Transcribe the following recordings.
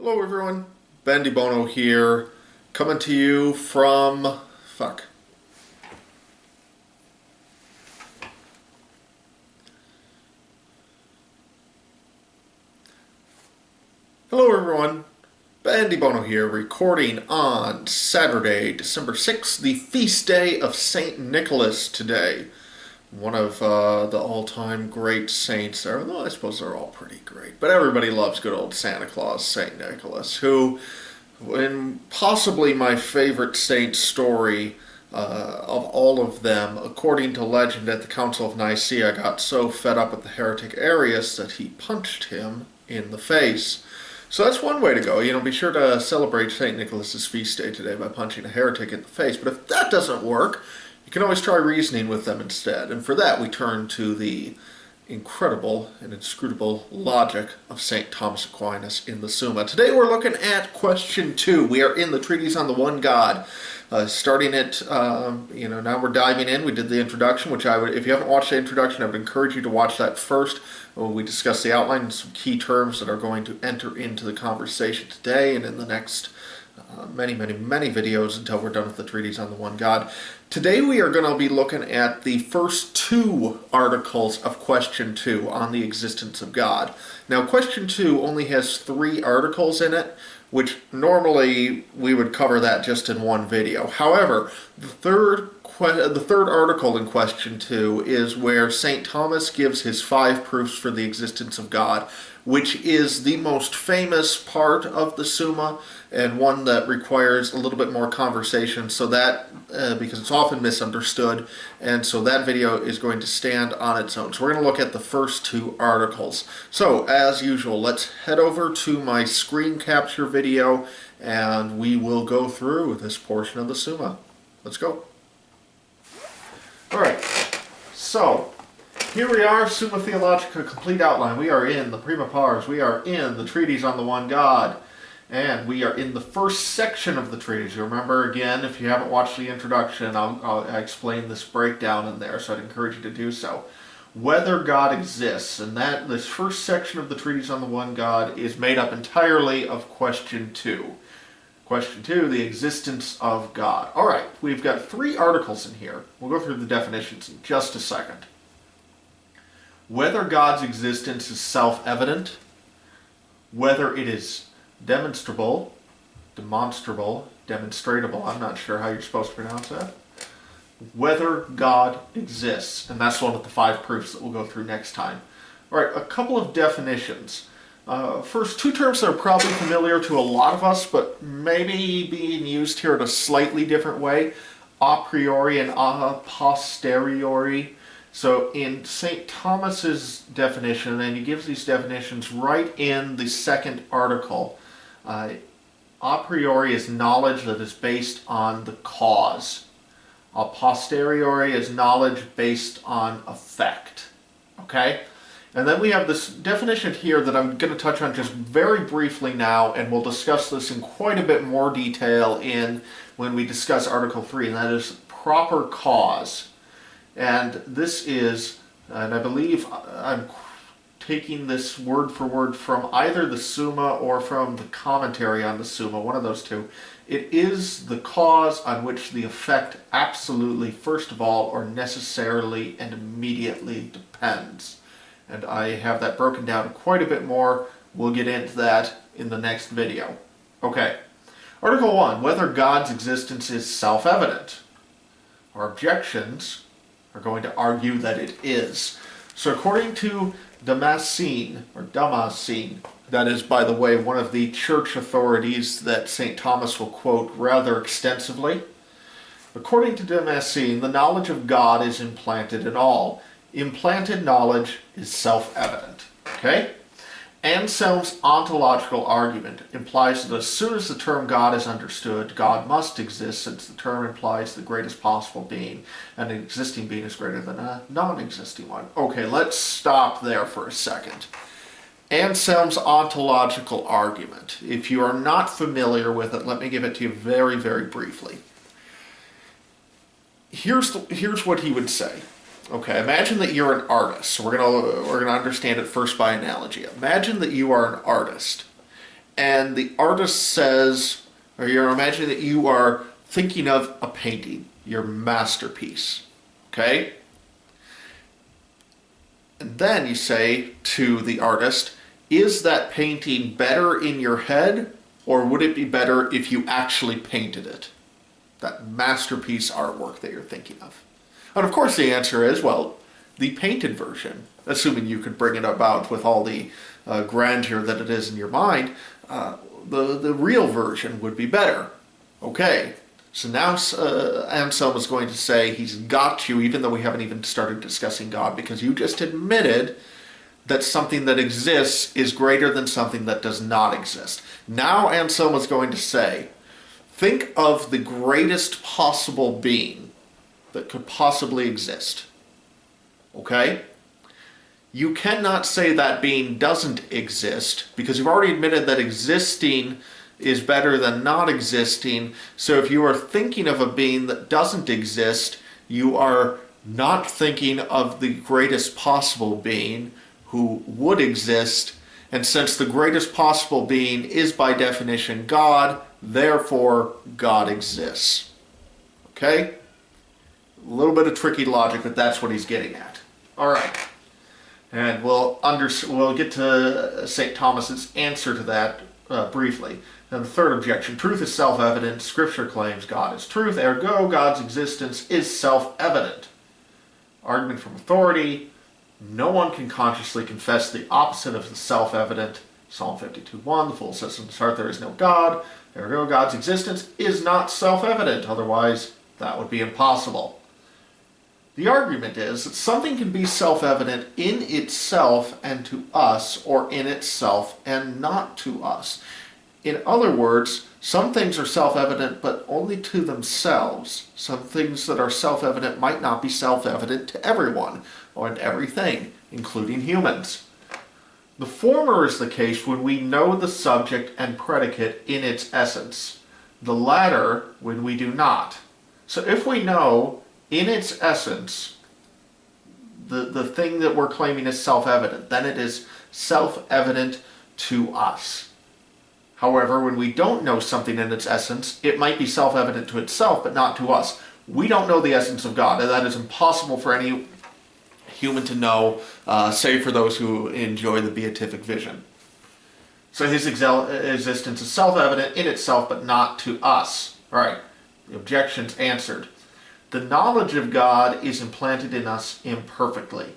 Hello everyone, Ben DeBono here, coming to you from... Hello everyone, Ben DeBono here, recording on Saturday, December 6th, the feast day of St. Nicholas today. One of the all-time great saints there, although I suppose they're all pretty great. But everybody loves good old Santa Claus, St. Nicholas, who, in possibly my favorite saint story of all of them, according to legend at the Council of Nicaea, got so fed up with the heretic Arius that he punched him in the face. So that's one way to go. Be sure to celebrate St. Nicholas's feast day today by punching a heretic in the face. But if that doesn't work, you can always try reasoning with them instead. And for that, we turn to the incredible and inscrutable logic of St. Thomas Aquinas in the Summa. Today we're looking at question 2. We are in the Treatise on the One God. Starting it, now we're diving in. We did the introduction, which if you haven't watched the introduction, I would encourage you to watch that first. We discuss the outline and some key terms that are going to enter into the conversation today and in the next many videos until we're done with the Treatise on the One God. Today we are going to be looking at the first 2 articles of question 2 on the existence of God. Now, question 2 only has 3 articles in it, which normally we would cover that just in one video. However, the third article in question 2 is where St. Thomas gives his 5 proofs for the existence of God, which is the most famous part of the Summa and one that requires a little bit more conversation, so that because it's often misunderstood, and so that video is going to stand on its own. So we're going to look at the first 2 articles. So as usual, let's head over to my screen capture video and we will go through this portion of the Summa. Let's go. Alright, so here we are, Summa Theologica, complete outline. We are in the Prima Pars, we are in the Treatise on the One God, and we are in the first section of the treatise. You remember, again, if you haven't watched the introduction, I'll explain this breakdown in there, so I'd encourage you to do so. Whether God exists, and this first section of the Treatise on the One God is made up entirely of question 2. Question 2, the existence of God. Alright, we've got 3 articles in here. We'll go through the definitions in just a second. Whether God's existence is self-evident, whether it is demonstrable, demonstratable, I'm not sure how you're supposed to pronounce that, whether God exists, and that's one of the 5 proofs that we'll go through next time. Alright, a couple of definitions. First, 2 terms that are probably familiar to a lot of us, but maybe being used here in a slightly different way, a priori and a posteriori. So in St. Thomas's definition, and he gives these definitions right in the second article, a priori is knowledge that is based on the cause. A posteriori is knowledge based on effect. Okay? And then we have this definition here that I'm going to touch on just very briefly now, and we'll discuss this in quite a bit more detail when we discuss Article 3, and that is proper cause. And this is, and I believe I'm taking this word for word from either the Summa or from the commentary on the Summa, one of those 2. It is the cause on which the effect absolutely, first of all, or necessarily and immediately depends. And I have that broken down quite a bit more. We'll get into that in the next video. Okay. Article 1, whether God's existence is self-evident. Our objections are going to argue that it is. So according to Damascene, that is, by the way, one of the church authorities that St. Thomas will quote rather extensively, according to Damascene, the knowledge of God is implanted in all. Implanted knowledge is self-evident. Okay? Anselm's ontological argument implies that as soon as the term God is understood, God must exist, since the term implies the greatest possible being, and an existing being is greater than a non-existing one. Okay, let's stop there for a second. Anselm's ontological argument. If you are not familiar with it, let me give it to you very, very briefly. Here's what he would say. Okay, imagine that you're an artist. So we're gonna understand it first by analogy. Imagine that you are an artist, and the artist says, or you're imagining that you are thinking of a painting, your masterpiece, okay? And then you say to the artist, is that painting better in your head, or would it be better if you actually painted it? That masterpiece artwork that you're thinking of. And of course the answer is, well, the painted version, assuming you could bring it about with all the grandeur that it is in your mind, the real version would be better. Okay, so now Anselm is going to say he's got you, even though we haven't even started discussing God, because you just admitted that something that exists is greater than something that does not exist. Now Anselm is going to say, think of the greatest possible being that could possibly exist. Okay? You cannot say that being doesn't exist, because you've already admitted that existing is better than not existing. So if you are thinking of a being that doesn't exist, you are not thinking of the greatest possible being who would exist. And since the greatest possible being is by definition God, therefore God exists. Okay? A little bit of tricky logic, but that's what he's getting at. All right. And we'll get to St. Thomas's answer to that briefly. And the third objection, truth is self-evident. Scripture claims God is truth, ergo God's existence is self-evident. Argument from authority, no one can consciously confess the opposite of the self-evident. Psalm 52:1, the fool says in his heart there is no God, ergo God's existence is not self-evident, otherwise that would be impossible. The argument is that something can be self-evident in itself and to us, or in itself and not to us. In other words, some things are self-evident but only to themselves. Some things that are self-evident might not be self-evident to everyone, or to everything, including humans. The former is the case when we know the subject and predicate in its essence. The latter when we do not. So if we know in its essence the thing that we're claiming is self-evident, then it is self-evident to us. However, when we don't know something in its essence, it might be self-evident to itself, but not to us. We don't know the essence of God, and that is impossible for any human to know, save for those who enjoy the beatific vision. So his existence is self-evident in itself, but not to us. All right, the objection's answered. The knowledge of God is implanted in us imperfectly.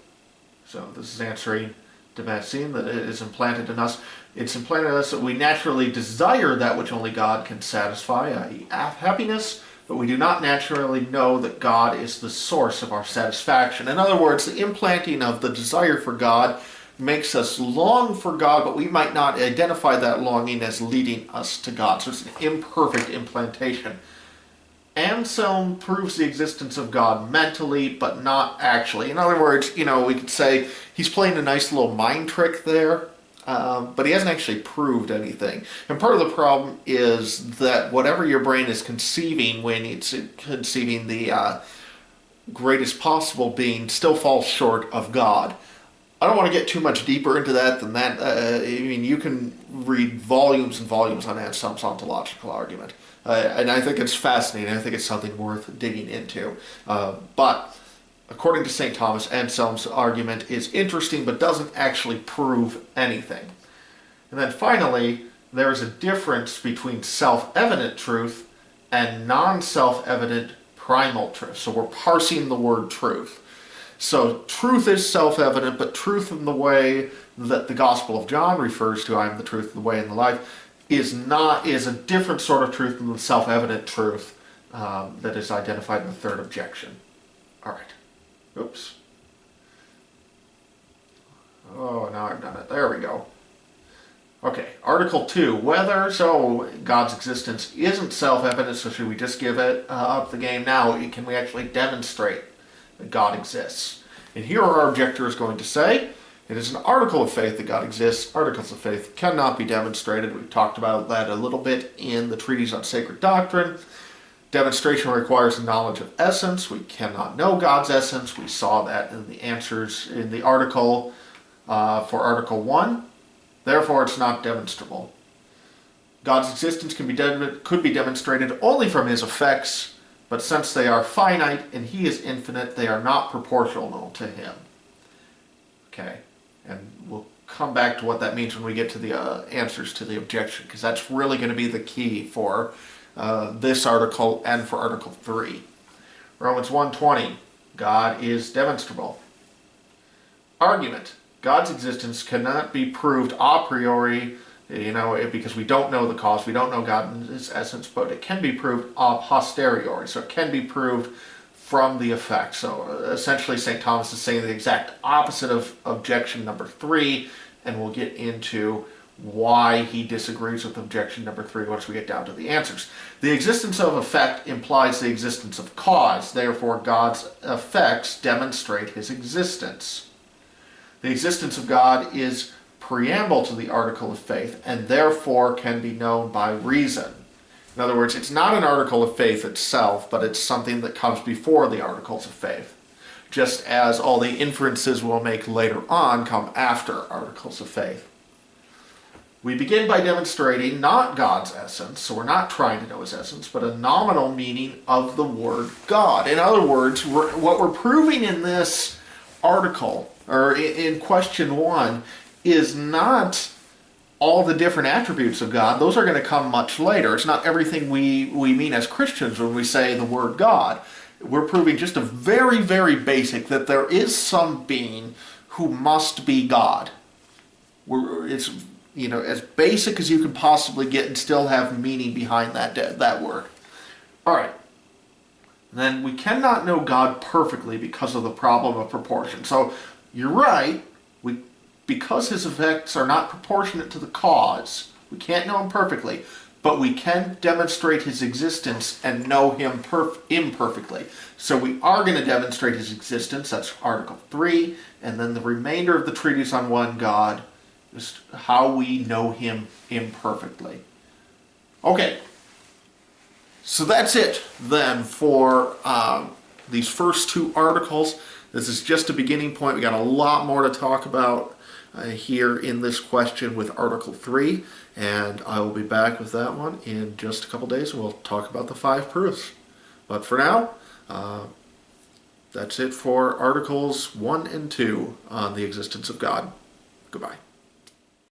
So this is answering Damascene, that it is implanted in us. It's implanted in us that we naturally desire that which only God can satisfy, i.e. happiness, but we do not naturally know that God is the source of our satisfaction. In other words, the implanting of the desire for God makes us long for God, but we might not identify that longing as leading us to God. So it's an imperfect implantation. Anselm proves the existence of God mentally, but not actually. In other words, we could say he's playing a nice little mind trick there, but he hasn't actually proved anything. And part of the problem is that whatever your brain is conceiving when it's conceiving the greatest possible being still falls short of God. I don't want to get too much deeper into that than that. You can read volumes and volumes on Anselm's ontological argument. And I think it's fascinating. I think it's something worth digging into. But according to St. Thomas, Anselm's argument is interesting but doesn't actually prove anything. And then finally, there is a difference between self-evident truth and non-self-evident primal truth. So we're parsing the word truth. So truth is self-evident, but truth in the way that the Gospel of John refers to, I am the truth, the way, and the life, is a different sort of truth than the self-evident truth that is identified in the third objection. All right. Oops. Oh, now I've done it. There we go. Okay, Article 2. Whether God's existence isn't self-evident, so should we just give it up the game now? Can we actually demonstrate that God exists? And here our objector is going to say, it is an article of faith that God exists. Articles of faith cannot be demonstrated. We've talked about that a little bit in the Treatise on Sacred Doctrine. Demonstration requires knowledge of essence. We cannot know God's essence. We saw that in the answers in the article for Article 1. Therefore, it's not demonstrable. God's existence could be demonstrated only from his effects, but since they are finite and he is infinite, they are not proportional to him. Okay, and we'll come back to what that means when we get to the answers to the objection, because that's really going to be the key for this article and for Article 3. Romans 1:20, God is demonstrable. Argument. God's existence cannot be proved a priori, because we don't know the cause, we don't know God in his essence, but it can be proved a posteriori, so it can be proved from the effect. So essentially St. Thomas is saying the exact opposite of objection number 3, and we'll get into why he disagrees with objection number 3 once we get down to the answers. The existence of effect implies the existence of cause, therefore God's effects demonstrate his existence. The existence of God is preamble to the article of faith, and therefore can be known by reason. In other words, it's not an article of faith itself, but it's something that comes before the articles of faith, just as all the inferences we'll make later on come after articles of faith. We begin by demonstrating not God's essence, so we're not trying to know his essence, but a nominal meaning of the word God. In other words, what we're proving in this article, or in question 1, is not all the different attributes of God. Those are going to come much later. It's not everything we mean as Christians when we say the word God. We're proving just a very, very basic, that there is some being who must be God. It's as basic as you can possibly get and still have meaning behind that word. All right. Then we cannot know God perfectly because of the problem of proportion. So you're right. Because his effects are not proportionate to the cause, we can't know him perfectly, but we can demonstrate his existence and know him imperfectly. So we are going to demonstrate his existence, that's Article 3, and then the remainder of the treatise on one God is how we know him imperfectly. Okay, so that's it then for these first 2 articles. This is just a beginning point. We got a lot more to talk about here in this question with Article 3, and I will be back with that one in just a couple days, and we'll talk about the 5 proofs. But for now, that's it for Articles 1 and 2 on the existence of God. Goodbye.